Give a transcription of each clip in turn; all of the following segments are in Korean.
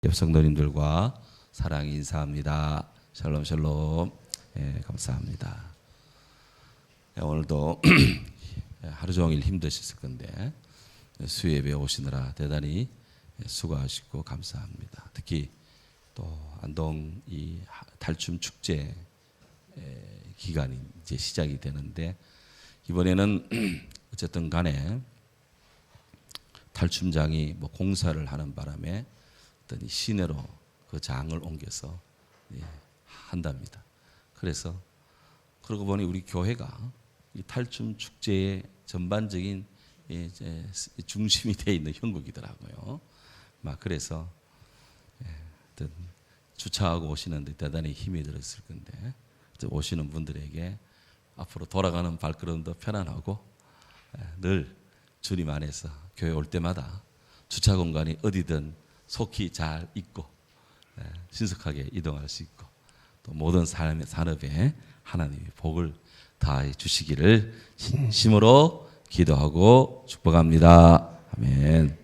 옆 성도님들과 사랑 인사합니다. 샬롬 샬롬. 감사합니다. 오늘도 하루 종일 힘드셨을 건데 수요예배 오시느라 대단히 수고하시고 감사합니다. 특히 또 안동 이 탈춤 축제 기간이 이제 시작이 되는데 이번에는 어쨌든 간에 탈춤장이 뭐 공사를 하는 바람에 어떤 시내로 그 장을 옮겨서 한답니다. 그래서 그러고 보니 우리 교회가 이 탈춤 축제의 전반적인 중심이 되어 있는 형국이더라고요. 막 그래서 어떤 주차하고 오시는데 대단히 힘이 들었을 건데 오시는 분들에게 앞으로 돌아가는 발걸음도 편안하고 늘 주님 안에서 교회 올 때마다 주차 공간이 어디든 속히 잘 있고 신속하게 이동할 수 있고 또 모든 삶의 산업에 하나님의 복을 다해 주시기를 진심으로 기도하고 축복합니다. 아멘.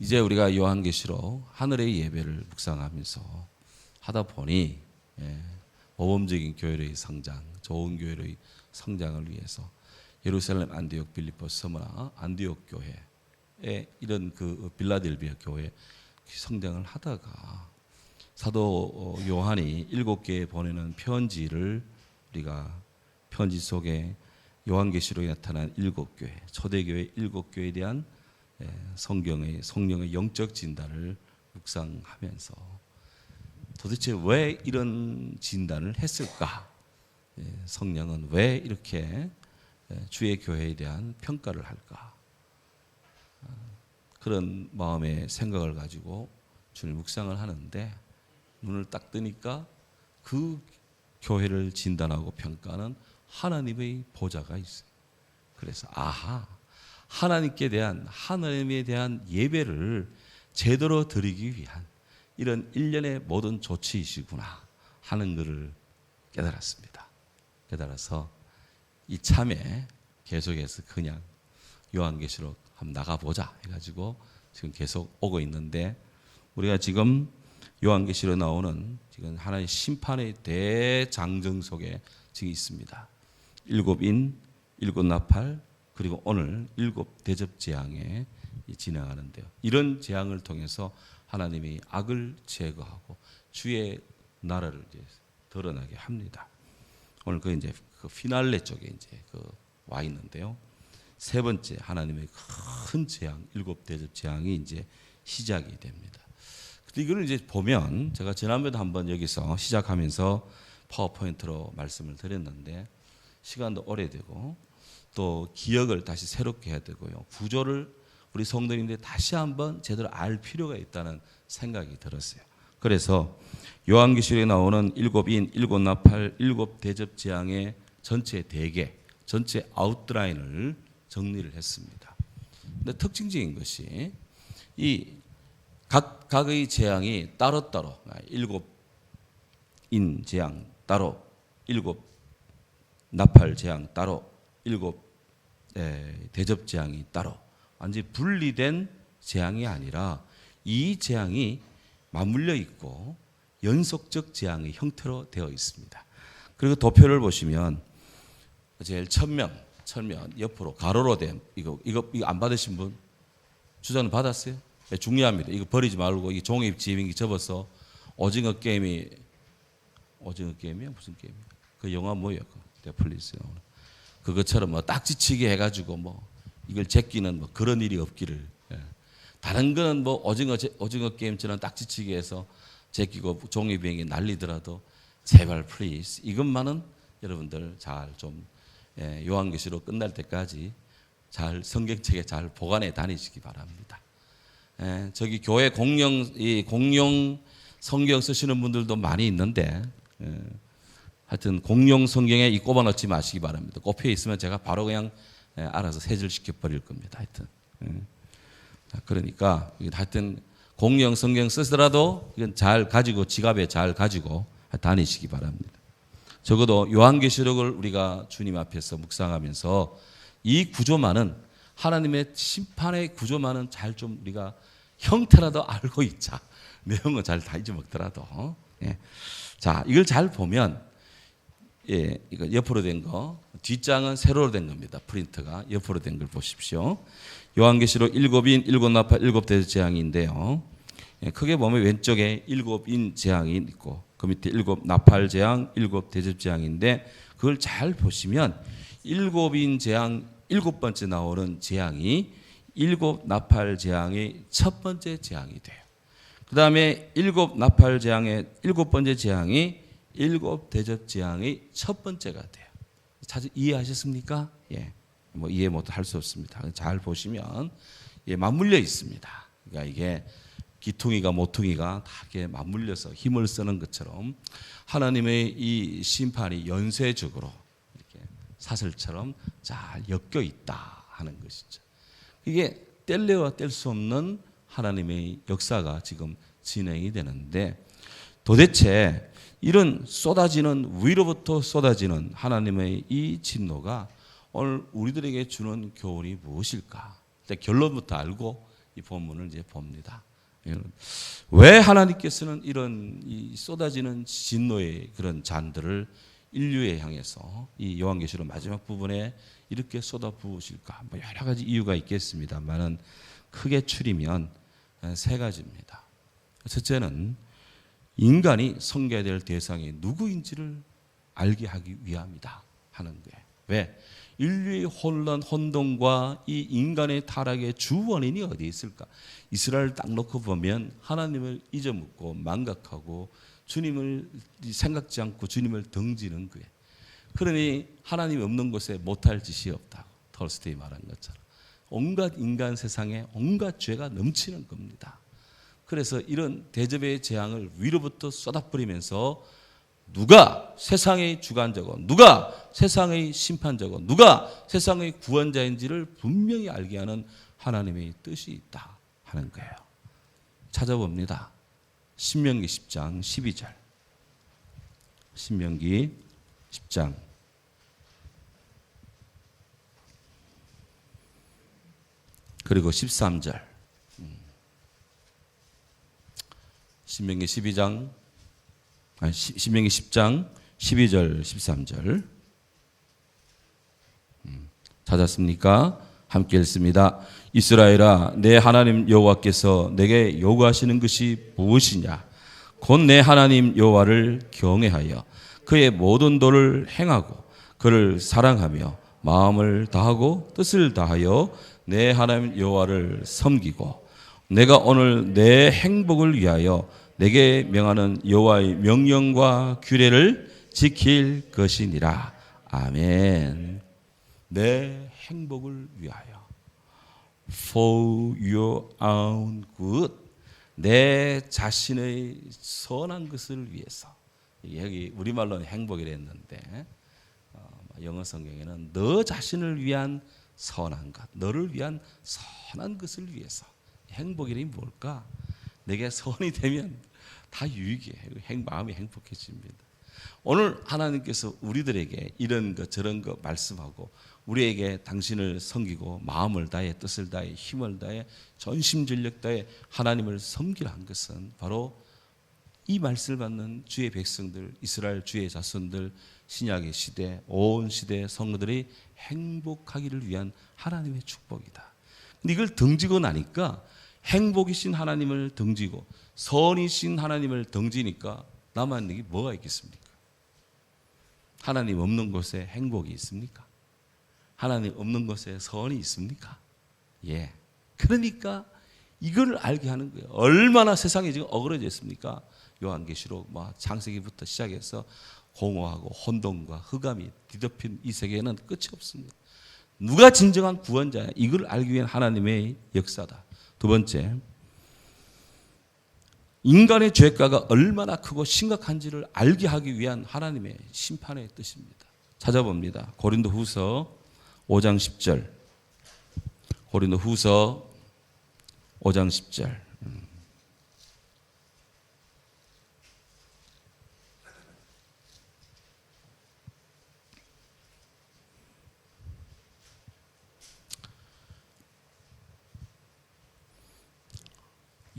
이제 우리가 요한계시록 하늘의 예배를 묵상하면서 하다 보니 모범적인 교회의 성장, 좋은 교회의 성장을 위해서 예루살렘, 안디옥, 빌립보, 스무나 안디옥 교회에 이런 그 빌라델비아 교회 성장을 하다가 사도 요한이 7개에 보내는 편지를 우리가 편지 속에 요한계시록에 나타난 7교회, 초대교회 7교회에 대한 성령의 영적 진단을 묵상하면서 도대체 왜 이런 진단을 했을까? 성령은 왜 이렇게 주의 교회에 대한 평가를 할까? 그런 마음의 생각을 가지고 주님 묵상을 하는데 눈을 딱 뜨니까 그 교회를 진단하고 평가하는 하나님의 보좌가 있어요. 그래서 하나님에 대한 예배를 제대로 드리기 위한 이런 일련의 모든 조치이시구나 하는 것을 깨달았습니다. 깨달아서 이참에 계속해서 그냥 요한계시록 한번 나가보자 해가지고 지금 계속 오고 있는데 우리가 지금 요한계시록에 나오는 지금 하나의 심판의 대장정 속에 지금 있습니다. 7인, 7나팔 그리고 오늘 7대접재앙에 진행하는데요. 이런 재앙을 통해서 하나님이 악을 제거하고 주의 나라를 이제 드러나게 합니다. 오늘 그 이제 그 피날레 쪽에 이제 와 있는데요. 세 번째 하나님의 큰 재앙, 7대접재앙이 이제 시작이 됩니다. 근데 이걸 이제 보면 제가 지난번에도 한번 여기서 시작하면서 파워포인트로 말씀을 드렸는데 시간도 오래되고 또 기억을 다시 새롭게 해야 되고요. 구조를 우리 성도님들이 다시 한번 제대로 알 필요가 있다는 생각이 들었어요. 그래서 요한계시록에 나오는 7인, 7나팔, 7대접재앙의 전체 대개, 전체 아웃라인을 정리를 했습니다. 근데 특징적인 것이 이 각의 재앙이 따로따로 7인 재앙 따로, 7나팔 재앙 따로, 7대접 재앙이 따로 완전히 분리된 재앙이 아니라 이 재앙이 맞물려 있고 연속적 재앙의 형태로 되어 있습니다. 그리고 도표를 보시면 제일 천면 옆으로 가로로 된 이거 안 받으신 분 주자는 받았어요? 네, 중요합니다. 이거 버리지 말고 이 종이 지민기 접어서 오징어 게임이야 무슨 게임이야? 그 영화 뭐예요? 넷플릭스 그것처럼 뭐 딱지치기 해가지고 뭐 이걸 제끼는 뭐 그런 일이 없기를. 다른 거는 뭐 오징어 게임처럼 딱지치기 해서 제끼고 종이 비행기 날리더라도 제발 플리즈 이것만은 여러분들 잘 좀 요한계시록 끝날 때까지 잘 성경책에 잘 보관해 다니시기 바랍니다. 저기 교회 공용 성경 쓰시는 분들도 많이 있는데 하여튼 공용 성경에 이 꼽아 넣지 마시기 바랍니다. 꼽혀 있으면 제가 바로 그냥 알아서 세절시켜 버릴 겁니다. 하여튼 그러니까 하여튼 공용 성경 쓰더라도 이건 잘 가지고 지갑에 잘 가지고 다니시기 바랍니다. 적어도 요한계시록을 우리가 주님 앞에서 묵상하면서 이 구조만은 하나님의 심판의 구조만은 잘 좀 우리가 형태라도 알고 있자. 내용은 잘 다 잊어먹더라도. 예. 자, 이걸 잘 보면, 예, 이거 옆으로 된 거, 뒷장은 세로로 된 겁니다. 프린트가 옆으로 된 걸 보십시오. 요한계시록 7인 7나팔 7대접 재앙인데요. 예, 크게 보면 왼쪽에 7인 재앙이 있고 그 밑에 7나팔 재앙, 7대접 재앙인데 그걸 잘 보시면 7인 재앙 7번째 나오는 재앙이 7나팔 재앙의 첫 번째 재앙이 돼요. 그 다음에 7나팔 재앙의 7번째 재앙이 7대접 재앙의 첫 번째가 돼요. 이해하셨습니까? 예. 뭐 이해 못 할 수 없습니다. 잘 보시면 예, 맞물려 있습니다. 그러니까 이게 기퉁이가 모퉁이가 다 이렇게 맞물려서 힘을 쓰는 것처럼 하나님의 이 심판이 연쇄적으로 이렇게 사슬처럼 잘 엮여 있다 하는 것이죠. 이게 뗄래야 뗄 수 없는 하나님의 역사가 지금 진행이 되는데 도대체 이런 쏟아지는 위로부터 쏟아지는 하나님의 이 진노가 오늘 우리들에게 주는 교훈이 무엇일까? 결론부터 알고 이 본문을 이제 봅니다. 왜 하나님께서는 이런 이 쏟아지는 진노의 그런 잔들을 인류에 향해서 이 요한계시록 마지막 부분에 이렇게 쏟아 부으실까? 뭐 여러 가지 이유가 있겠습니다만은 크게 추리면 세 가지입니다. 첫째는 인간이 섬겨야 될 대상이 누구인지를 알게 하기 위함이다 하는 거예요. 왜? 인류의 혼란, 혼동과 이 인간의 타락의 주 원인이 어디에 있을까? 이스라엘 딱 놓고 보면 하나님을 잊어먹고 망각하고 주님을 생각지 않고 주님을 등지는 거예요. 그러니 하나님이 없는 곳에 못할 짓이 없다고 톨스토이 말한 것처럼 온갖 인간 세상에 온갖 죄가 넘치는 겁니다. 그래서 이런 대접의 재앙을 위로부터 쏟아버리면서 누가 세상의 주관자고 누가 세상의 심판자고 누가 세상의 구원자인지를 분명히 알게 하는 하나님의 뜻이 있다 하는 거예요. 찾아봅니다. 신명기 10장 12절. 신명기 10장 그리고 13절. 신명기 12장 신명기 10장 12절 13절 찾았습니까? 함께 읽습니다. 이스라엘아 내 하나님 여호와께서 내게 요구하시는 것이 무엇이냐? 곧 내 하나님 여호와를 경외하여 그의 모든 도를 행하고 그를 사랑하며 마음을 다하고 뜻을 다하여 내 하나님 여호와를 섬기고 내가 오늘 내 행복을 위하여 내게 명하는 여호와의 명령과 규례를 지킬 것이니라. 아멘. 내 행복을 위하여. For your own good. 내 자신의 선한 것을 위해서. 여기 우리말로는 행복이라 했는데 영어 성경에는 너 자신을 위한 선한 것, 너를 위한 선한 것을 위해서. 행복이란 뭘까? 내게 선이 되면 다 유익이에요. 마음이 행복해집니다. 오늘 하나님께서 우리들에게 이런 것 저런 것 말씀하고 우리에게 당신을 섬기고 마음을 다해 뜻을 다해 힘을 다해 전심전력 다해 하나님을 섬기라 한 것은 바로 이 말씀을 받는 주의 백성들 이스라엘 주의 자손들 신약의 시대 온 시대의 성도들이 행복하기를 위한 하나님의 축복이다. 근데 이걸 등지고 나니까 행복이신 하나님을 등지고 선이신 하나님을 등지니까 남아있는 게 뭐가 있겠습니까? 하나님 없는 곳에 행복이 있습니까? 하나님 없는 곳에 선이 있습니까? 예. 그러니까 이걸 알게 하는 거예요. 얼마나 세상이 지금 어그러졌습니까? 요한계시록 창세기부터 시작해서 공허하고 혼돈과 흑암이 뒤덮인 이 세계에는 끝이 없습니다. 누가 진정한 구원자야? 이걸 알기 위한 하나님의 역사다. 두 번째, 인간의 죄가가 얼마나 크고 심각한지를 알게 하기 위한 하나님의 심판의 뜻입니다. 찾아봅니다. 고린도후서 5장 10절. 고린도후서 5장 10절.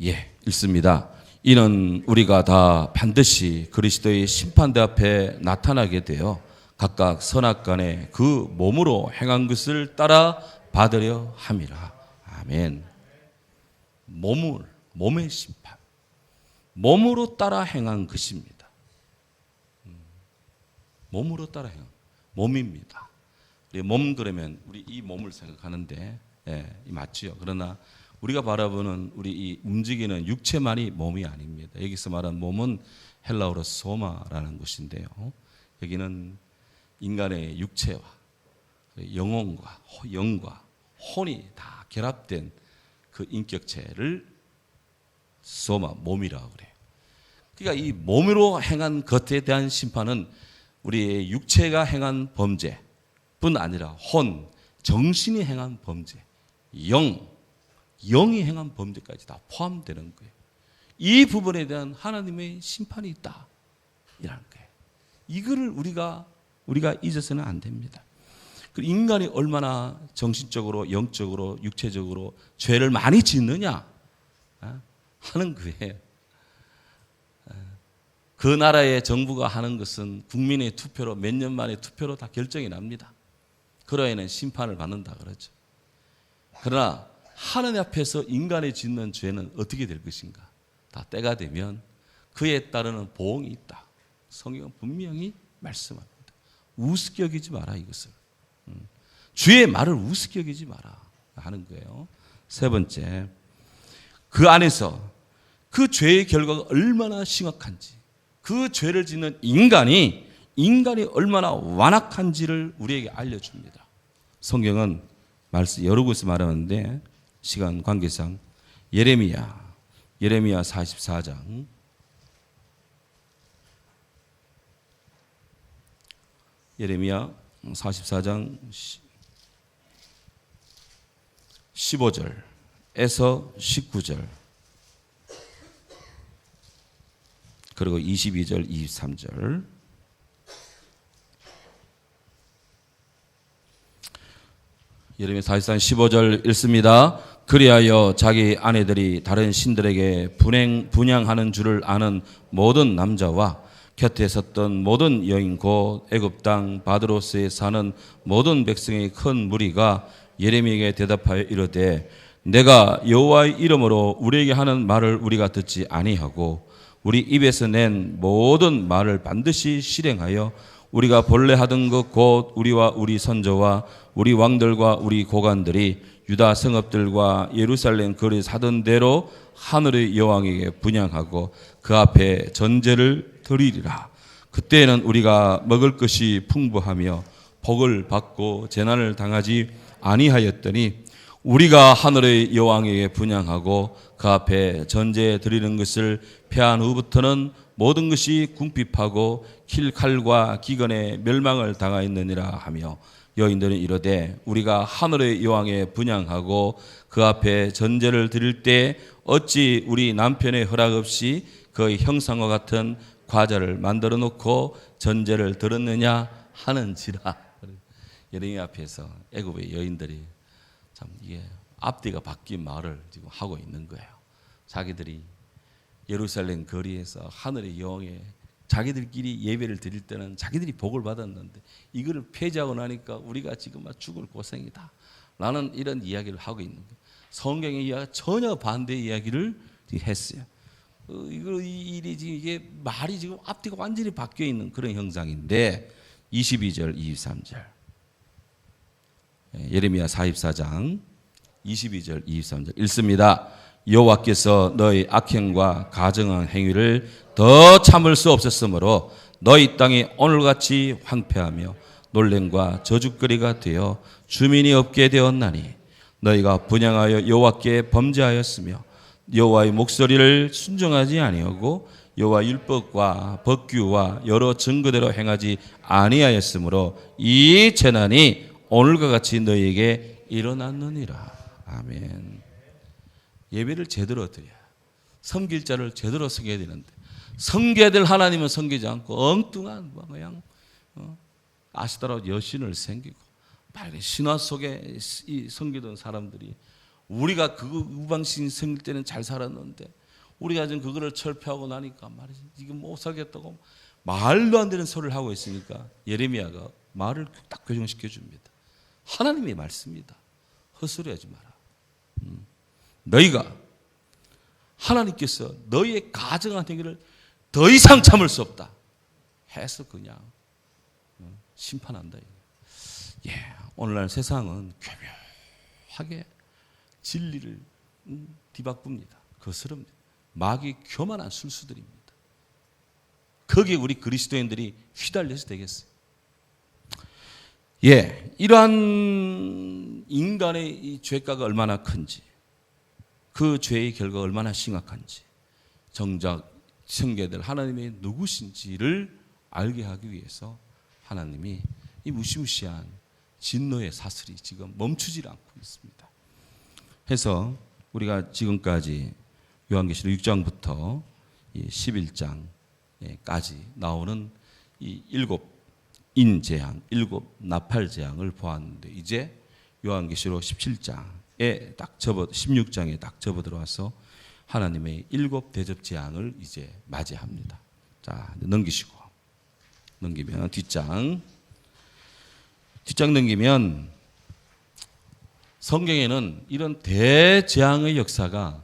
예, 읽습니다. 이는 우리가 다 반드시 그리스도의 심판대 앞에 나타나게 되어 각각 선악간에 그 몸으로 행한 것을 따라 받으려 함이라. 아멘. 몸의 심판. 몸으로 따라 행한 것입니다. 몸으로 따라 행한 몸입니다. 우리 몸 그러면 우리 이 몸을 생각하는데 맞지요. 그러나 우리가 바라보는 우리 이 움직이는 육체만이 몸이 아닙니다. 여기서 말하는 몸은 헬라어로 소마라는 것인데요. 여기는 인간의 육체와 영혼과 영과 혼이 다 결합된 그 인격체를 소마, 몸이라고 그래요. 그러니까 이 몸으로 행한 것에 대한 심판은 우리의 육체가 행한 범죄뿐 아니라 혼, 정신이 행한 범죄, 영이 행한 범죄까지 다 포함되는 거예요. 이 부분에 대한 하나님의 심판이 있다. 이라는 거예요. 이거를 우리가 잊어서는 안 됩니다. 인간이 얼마나 정신적으로, 영적으로, 육체적으로 죄를 많이 짓느냐 하는 거예요. 그 나라의 정부가 하는 것은 국민의 투표로 몇 년 만에 투표로 다 결정이 납니다. 그러에는 심판을 받는다 그러죠. 그러나 하나님 앞에서 인간이 짓는 죄는 어떻게 될 것인가? 다 때가 되면 그에 따르는 보응이 있다. 성경은 분명히 말씀합니다. 우습게 여기지 마라 이것을. 주의 말을 우습게 여기지 마라 하는 거예요. 세 번째, 그 안에서 그 죄의 결과가 얼마나 심각한지, 그 죄를 짓는 인간이 얼마나 완악한지를 우리에게 알려줍니다. 성경은 말씀 여러 곳에서 말하는데 시간 관계상 예레미야 44장 예레미야 44장 15절에서 19절 그리고 22절 23절 예레미야 44장 15절 읽습니다. 그리하여 자기 아내들이 다른 신들에게 분향하는 줄을 아는 모든 남자와 곁에 섰던 모든 여인 곧 애굽 땅 바드로스에 사는 모든 백성의 큰 무리가 예레미야에게 대답하여 이르되 내가 여호와의 이름으로 우리에게 하는 말을 우리가 듣지 아니하고 우리 입에서 낸 모든 말을 반드시 실행하여 우리가 본래 하던 것 곧 우리와 우리 선조와 우리 왕들과 우리 고관들이 유다 성읍들과 예루살렘 거리에서 하던 대로 하늘의 여왕에게 분향하고 그 앞에 전제를 드리리라. 그때에는 우리가 먹을 것이 풍부하며 복을 받고 재난을 당하지 아니하였더니 우리가 하늘의 여왕에게 분향하고 그 앞에 전제 드리는 것을 패한 후부터는 모든 것이 궁핍하고 칼과 기근에 멸망을 당하였느니라 하며 여인들은 이르되 우리가 하늘의 여왕에 분향하고 그 앞에 전제를 드릴 때 어찌 우리 남편의 허락 없이 그의 형상과 같은 과자를 만들어 놓고 전제를 들었느냐 하는지라. 예레미야 앞에서 애굽의 여인들이 참 이게 앞뒤가 바뀐 말을 지금 하고 있는 거예요. 자기들이 예루살렘 거리에서 하늘의 여왕에 자기들끼리 예배를 드릴 때는 자기들이 복을 받았는데 이거를 폐지하고 나니까 우리가 지금 막 죽을 고생이다 라는 이런 이야기를 하고 있는 거예요. 성경의 이야기가 전혀 반대의 이야기를 했어요. 이게 말이 지금 앞뒤가 완전히 바뀌어 있는 그런 형상인데 22절 23절 예레미야 44장 22절 23절 읽습니다. 여호와께서 너희 악행과 가증한 행위를 더 참을 수 없었으므로 너희 땅이 오늘같이 황폐하며 놀램과 저주거리가 되어 주민이 없게 되었나니 너희가 분향하여 여호와께 범죄하였으며 여호와의 목소리를 순종하지 아니하고 여호와 율법과 법규와 여러 증거대로 행하지 아니하였으므로 이 재난이 오늘과 같이 너희에게 일어났느니라. 아멘. 예배를 제대로 드려야 섬길 자를 제대로 섬겨야 되는데 섬겨야 될 하나님은 섬기지 않고 엉뚱한 그냥 아시다라 여신을 섬기고 신화 속에 섬기던 사람들이 우리가 그 우방신 생길 때는 잘 살았는데 우리가 지금 그거를 철폐하고 나니까 말이지 이거 못 살겠다고 말도 안 되는 소리를 하고 있으니까 예레미야가 말을 딱 교정시켜 줍니다. 하나님의 말씀이다. 헛소리하지 마라. 너희가 하나님께서 너희의 가정한 행위를 더 이상 참을 수 없다 해서 그냥 심판한다. 예, 오늘날 세상은 교묘하게 진리를 뒤바꿉니다. 거스릅니다. 마귀 교만한 술수들입니다. 거기에 우리 그리스도인들이 휘달려서 되겠어요. 예, 이러한 인간의 이 죄가가 얼마나 큰지, 그 죄의 결과가 얼마나 심각한지, 정작 생겨야 하나님의 누구신지를 알게 하기 위해서 하나님이 이 무시무시한 진노의 사슬이 지금 멈추질 않고 있습니다. 해서 우리가 지금까지 요한계시록 6장부터 11장까지 나오는 이 7인 재앙, 7나팔 재앙을 보았는데 이제 요한계시록 17장에 딱 16장에 딱 접어 들어와서 하나님의 7 대접 재앙을 이제 맞이합니다. 자, 넘기면 뒷장 넘기면 성경에는 이런 대재앙의 역사가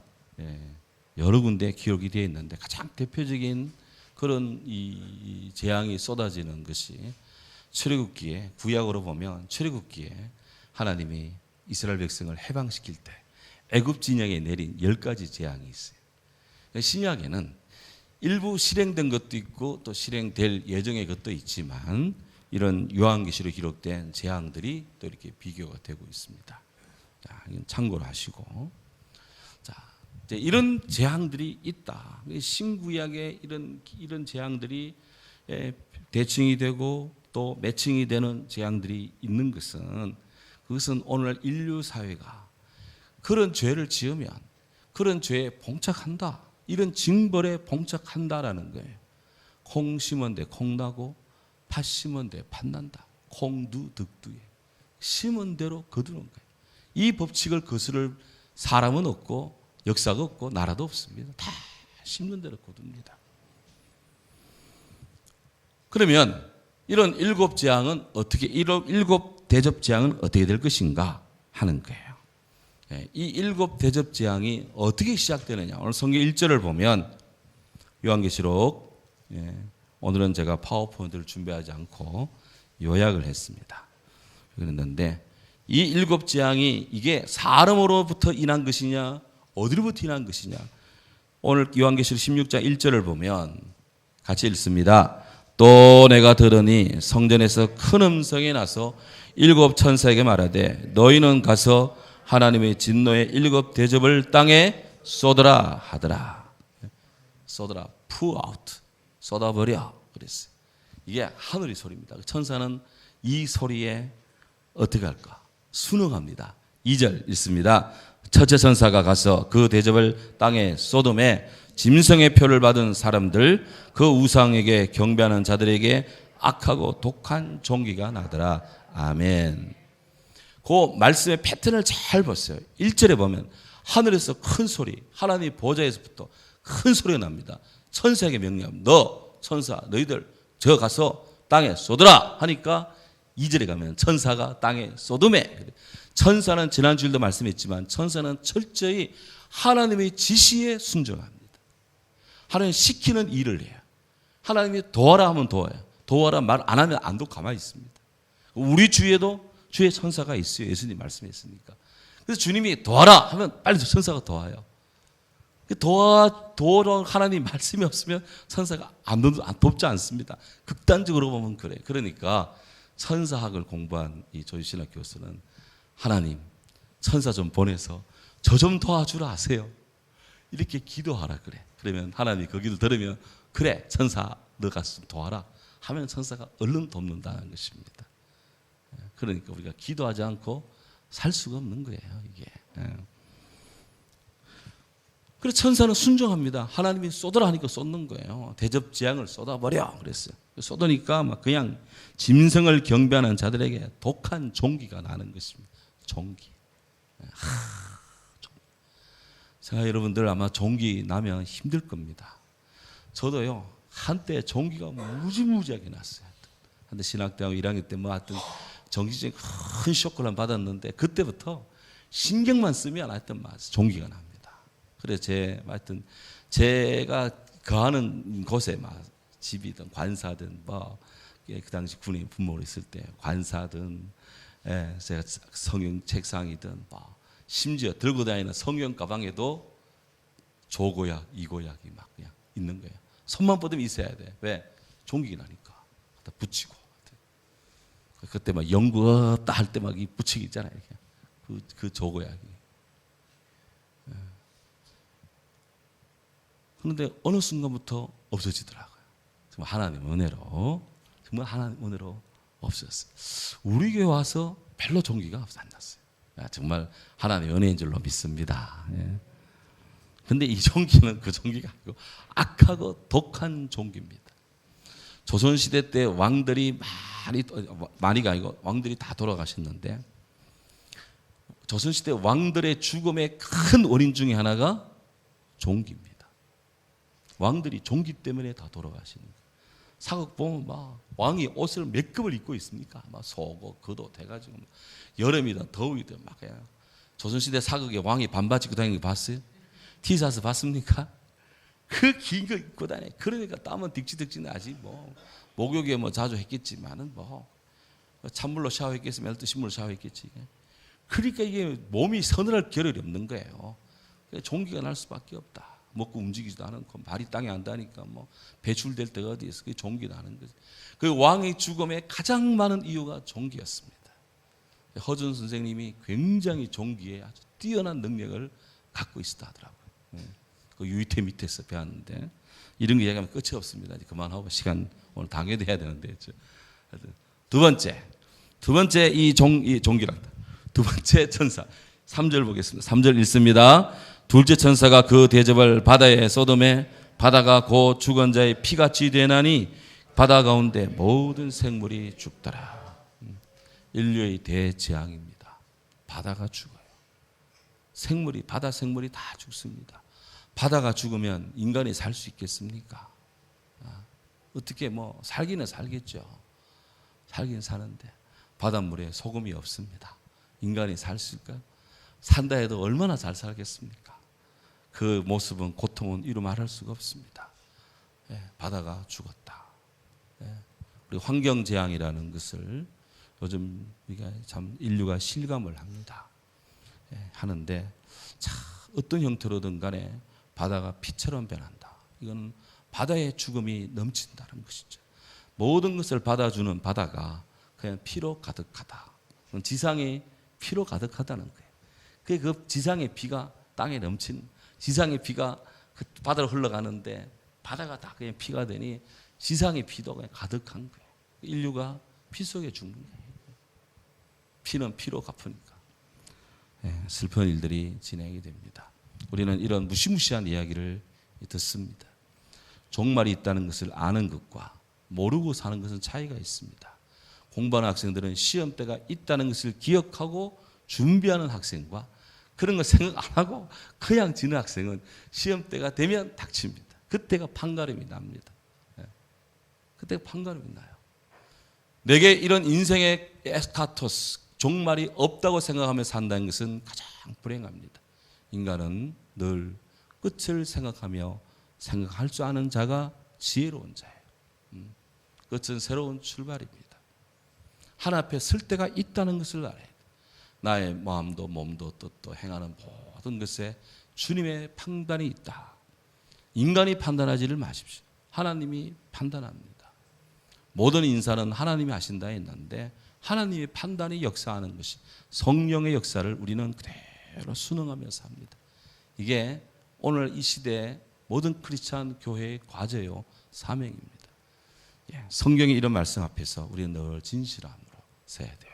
여러 군데 기록이 되어 있는데 가장 대표적인 그런 이 재앙이 쏟아지는 것이 출애굽기에, 구약으로 보면 출애굽기에 하나님이 이스라엘 백성을 해방시킬 때 애굽 진영에 내린 10가지 재앙이 있어요. 신약에는 일부 실행된 것도 있고 또 실행될 예정의 것도 있지만 이런 요한계시록 기록된 재앙들이 또 이렇게 비교가 되고 있습니다. 자, 이건 참고로 하시고, 자, 이제 이런 재앙들이 있다. 신구약에 이런 재앙들이 대칭이 되고 또 매칭이 되는 재앙들이 있는 것은 그것은 오늘 인류 사회가 그런 죄를 지으면 그런 죄에 봉착한다. 이런 징벌에 봉착한다라는 거예요. 콩 심은 데 콩 나고 팥 심은 데 팥 난다. 콩두 득두에 심은 대로 거두는 거예요. 이 법칙을 거스를 사람은 없고 역사가 없고 나라도 없습니다. 다 심는 대로 거둡니다. 그러면 이런 7 재앙은 어떻게 7 대접 재앙은 어떻게 될 것인가 하는 거예요. 이 7 대접 재앙이 어떻게 시작되느냐. 오늘 성경 1절을 보면 요한계시록, 오늘은 제가 파워포인트를 준비하지 않고 요약을 했습니다. 그랬는데 이 7 재앙이 이게 사람으로부터 인한 것이냐 어디로부터 인한 것이냐. 오늘 요한계시록 16장 1절을 보면 같이 읽습니다. 또 내가 들으니 성전에서 큰 음성이 나서 7 천사에게 말하되 너희는 가서 하나님의 진노의 7 대접을 땅에 쏟으라 하더라. 쏟으라, pour out, 쏟아버려 그랬어요. 이게 하늘의 소리입니다. 천사는 이 소리에 어떻게 할까? 순응합니다. 2절 읽습니다. 첫째 천사가 가서 그 대접을 땅에 쏟음에 짐승의 표를 받은 사람들 그 우상에게 경배하는 자들에게 악하고 독한 종기가 나더라. 아멘. 그 말씀의 패턴을 잘 보세요. 1절에 보면 하늘에서 큰 소리, 하나님 보좌에서부터 큰 소리가 납니다. 천사에게 명령합니다. 너 천사 너희들 저 가서 땅에 쏟으라 하니까 2절에 가면 천사가 땅에 쏟음에. 천사는 지난주일도 말씀했지만 천사는 철저히 하나님의 지시에 순종합니다. 하나님 시키는 일을 해요. 하나님이 도와라 하면 도와요. 도와라 말 안 하면 안 도 가만히 있습니다. 우리 주위에도 주의 천사가 있어요. 예수님 말씀했으니까. 그래서 주님이 도와라 하면 빨리 천사가 도와요. 도와로 하나님 말씀이 없으면 천사가 안 돕지 않습니다. 극단적으로 보면 그래. 그러니까 천사학을 공부한 이 조지신학 교수는 하나님 천사 좀 보내서 저 좀 도와주라 하세요. 이렇게 기도하라 그래. 그러면 하나님이 그 기도 들으면 그래 천사 너 가서 좀 도와라 하면 천사가 얼른 돕는다는 것입니다. 그러니까 우리가 기도하지 않고 살 수가 없는 거예요. 이게. 그래서 천사는 순종합니다. 하나님이 쏟으라 하니까 쏟는 거예요. 대접 재앙을 쏟아버려 그랬어요. 쏟으니까 막 그냥 짐승을 경배하는 자들에게 독한 종기가 나는 것입니다. 종기. 제가 여러분들 아마 종기 나면 힘들 겁니다. 저도요 한때 종기가 무지무지하게 났어요. 한때 신학대학 1학년 때 뭐 하여튼 정기적인 큰 쇼크를 받았는데 그때부터 신경만 쓰면 하여튼 종기가 납니다. 그래서 하여튼 제가 거하는 곳에 집이든 관사든 그 당시 군인 부모로 있을 때 관사든 제가 성경 책상이든 심지어 들고 다니는 성경 가방에도 조고약, 이고약이 막 그냥 있는 거예요. 손만 뻗으면 있어야 돼. 왜? 종기 나니까. 갖다 붙이고. 그때 막 연구 없다 할 때 막 이 붙이기 있잖아요. 그 조고약이. 그런데 어느 순간부터 없어지더라고요. 정말 하나님 은혜로. 정말 하나님 은혜로 없어졌어요. 우리 교회 와서 별로 종기가 안 났어요. 정말 하나님의 은혜인 줄로 믿습니다. 그런데 이 종기는 그 종기가 아니고 악하고 독한 종기입니다. 조선시대 때 왕들이 많이가 아니고 왕들이 다 돌아가셨는데 조선시대 왕들의 죽음의 큰 원인 중에 하나가 종기입니다. 왕들이 종기 때문에 다 돌아가시는 거예요. 사극 보면 왕이 옷을 몇 급을 입고 있습니까? 속옷, 겉옷 해가지고 여름이든 더위든 그냥 조선시대 사극에 왕이 반바지 입고 다니는 거 봤어요? 티셔츠 봤습니까? 그 긴 거 입고 다녀. 그러니까 땀은 득지득지 나지 목욕에 자주 했겠지만은 찬물로 샤워했겠으면 뜨신물로 샤워했겠지. 그러니까 이게 몸이 서늘할 겨를이 없는 거예요. 종기가 날 수밖에 없다. 먹고 움직이지도 않고 발이 땅에 안 닿으니까 배출될 때가 어디 있어? 그게 종기가 나는 거지. 그 왕의 죽음에 가장 많은 이유가 종기였습니다. 허준 선생님이 굉장히 종기에 아주 뛰어난 능력을 갖고 있었다 하더라고요. 그 유이태 밑에서 배웠는데 이런 거 얘기하면 끝이 없습니다. 그만하고 시간 오늘 당회도 해야 되는데 두 번째 이 종기란다. 두 번째 천사 3절 보겠습니다. 3절 읽습니다. 둘째 천사가 그 대접을 바다에 쏟음에 바다가 곧 죽은 자의 피같이 되나니 바다 가운데 모든 생물이 죽더라. 인류의 대재앙입니다. 바다가 죽어요. 바다 생물이 다 죽습니다. 바다가 죽으면 인간이 살 수 있겠습니까? 어떻게 살기는 살겠죠. 살긴 사는데 바닷물에 소금이 없습니다. 인간이 살 수 있을까요? 산다 해도 얼마나 잘 살겠습니까? 그 모습은 고통은 이루 말할 수가 없습니다. 바다가 죽었다. 그리고 환경재앙이라는 것을 요즘 참 인류가 실감을 합니다. 하는데 어떤 형태로든 간에 바다가 피처럼 변한다. 이건 바다의 죽음이 넘친다는 것이죠. 모든 것을 받아주는 바다가 그냥 피로 가득하다. 지상에 피로 가득하다는 거예요. 그 지상의 피가 땅에 넘친 지상의 피가 그 바다로 흘러가는데 바다가 다 그냥 피가 되니 지상의 피도 그냥 가득한 거예요. 인류가 피 속에 죽는 거예요. 피는 피로 갚으니까. 슬픈 일들이 진행이 됩니다. 우리는 이런 무시무시한 이야기를 듣습니다. 종말이 있다는 것을 아는 것과 모르고 사는 것은 차이가 있습니다. 공부하는 학생들은 시험 때가 있다는 것을 기억하고 준비하는 학생과 그런 거 생각 안 하고 그냥 지는 학생은 시험 때가 되면 닥칩니다. 그때가 판가름이 납니다. 그때가 판가름이 나요. 내게 이런 인생의 에스카토스, 종말이 없다고 생각하며 산다는 것은 가장 불행합니다. 인간은 늘 끝을 생각하며 생각할 줄 아는 자가 지혜로운 자예요. 끝은 새로운 출발입니다. 하나 앞에 설 때가 있다는 것을 알아야 돼요. 나의 마음도 몸도 뜻도 행하는 모든 것에 주님의 판단이 있다. 인간이 판단하지를 마십시오. 하나님이 판단합니다. 모든 인사는 하나님이 하신다 했는데 하나님의 판단이 역사하는 것이 성령의 역사를 우리는 그대로 순응하면서 합니다. 이게 오늘 이 시대의 모든 크리스찬 교회의 과제요 사명입니다. 성경의 이런 말씀 앞에서 우리는 늘 진실함으로 서야 돼요.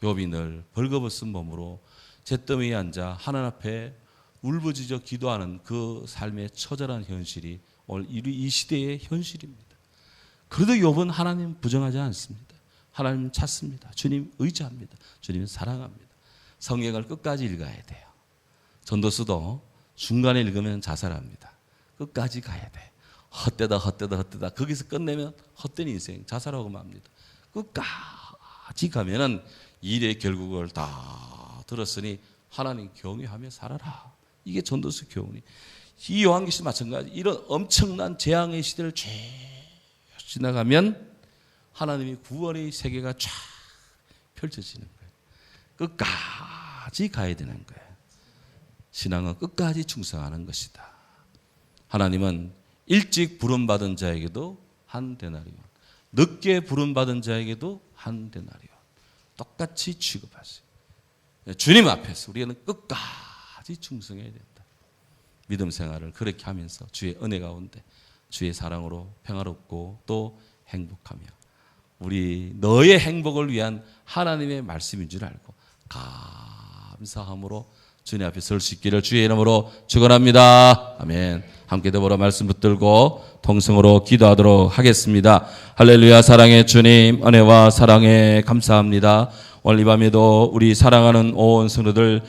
욥이 늘 벌거벗은 몸으로 잿더미에 앉아 하나님 앞에 울부짖어 기도하는 그 삶의 처절한 현실이 오늘 이 시대의 현실입니다. 그래도 욥은 하나님 부정하지 않습니다. 하나님 찾습니다. 주님 의지합니다. 주님 사랑합니다. 성경을 끝까지 읽어야 돼요. 전도서도 중간에 읽으면 자살합니다. 끝까지 가야 돼. 헛되다 거기서 끝내면 헛된 인생 자살하고 맙니다. 끝까지 가면은 일의 결국을 다 들었으니 하나님 경외하며 살아라. 이게 전도서 교훈이. 이 요한계시도 마찬가지. 이런 엄청난 재앙의 시대를 쭉 지나가면 하나님의 구원의 세계가 쫙 펼쳐지는 거예요. 끝까지 가야 되는 거예요. 신앙은 끝까지 충성하는 것이다. 하나님은 일찍 부름받은 자에게도 한 데나리온, 늦게 부름받은 자에게도 한 데나리온 똑같이 취급하세요. 주님 앞에서 우리는 끝까지 충성해야 된다. 믿음 생활을 그렇게 하면서 주의 은혜 가운데 주의 사랑으로 평화롭고 또 행복하며 우리 너의 행복을 위한 하나님의 말씀인 줄 알고 감사함으로 주님 앞에 설 수 있기를 주의 이름으로 축원합니다. 아멘. 함께 더불어 말씀 붙들고 통성으로 기도하도록 하겠습니다. 할렐루야. 사랑의 주님, 은혜와 사랑에 감사합니다. 오늘 이 밤에도 우리 사랑하는 온 성도들